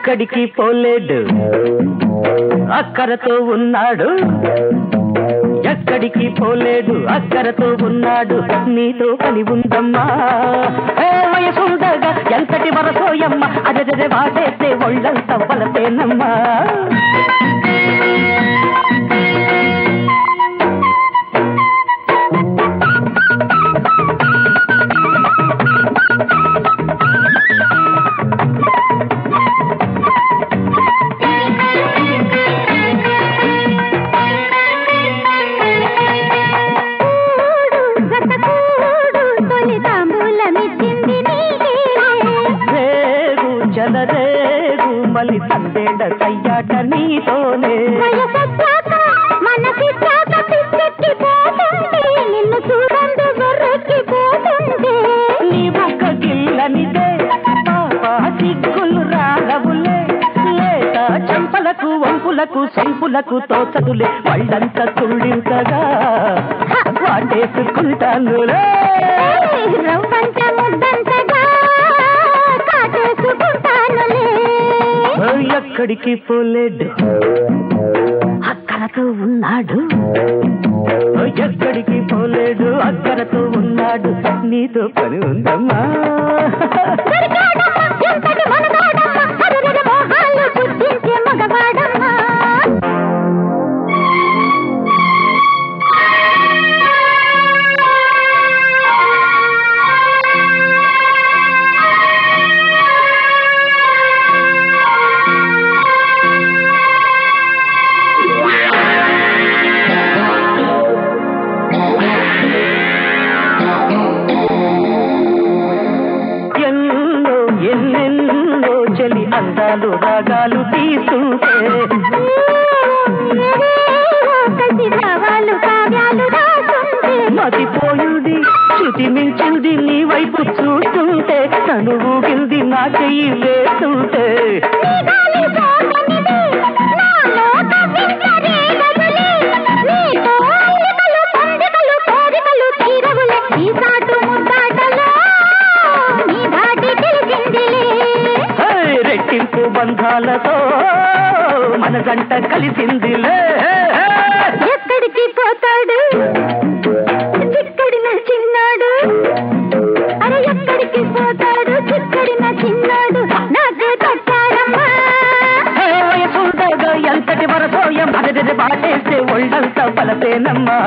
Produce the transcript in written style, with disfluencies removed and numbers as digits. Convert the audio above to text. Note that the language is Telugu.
ఎక్కడికి పోలేడు అక్కరతో ఉన్నాడు, ఎక్కడికి పోలేడు అక్కరతో ఉన్నాడు, నీతో పని ఉందమ్మా. వయసుండగా ఎంతటి వరసోయమ్మ, అదెదె వాటేస్తే ఒళ్ళంత వలసేనమ్మా. రేగు మలి సందేడ కయ్యాట నీతోనే, నీ బుక్క గిల్లనిదే పాపా సిగ్గులు రాగవులే, లేత చంపలకు వంపులకు సంపులకు తోచదులే, వాళ్ళంతా తుళ్ళింతగా వాటేసుకుంటానులే. ఎక్కడికి పోలేడు అక్కరతో ఉన్నాడు, ఎక్కడికి పోలేడు అక్కరతో ఉన్నాడు, నీతో పని ఉందమ్మా. ఎన్నెన్నో చెలి అందాలు రాగాలు తీస్తుంటే, మతిపోయింది శృతి మించింది నీ వైపు చూస్తుంటే, తను ఊగింది నా చెయ్యి వేస్తుంటే, రెట్టింపు బంధాలతో మన గంట కలిసిందిలే. ఎక్కడికి పోతాడు చిక్కడిన చిన్నాడు, అరే ఎక్కడికి పోతాడు చిక్కడిన చిన్నాడు, నాకు తట్టాడమ్మా. వయసుండగా ఎంతటి వరసోయం, అదెదె బాటేస్తే ఒళ్ళంతా బలసేనమ్మా.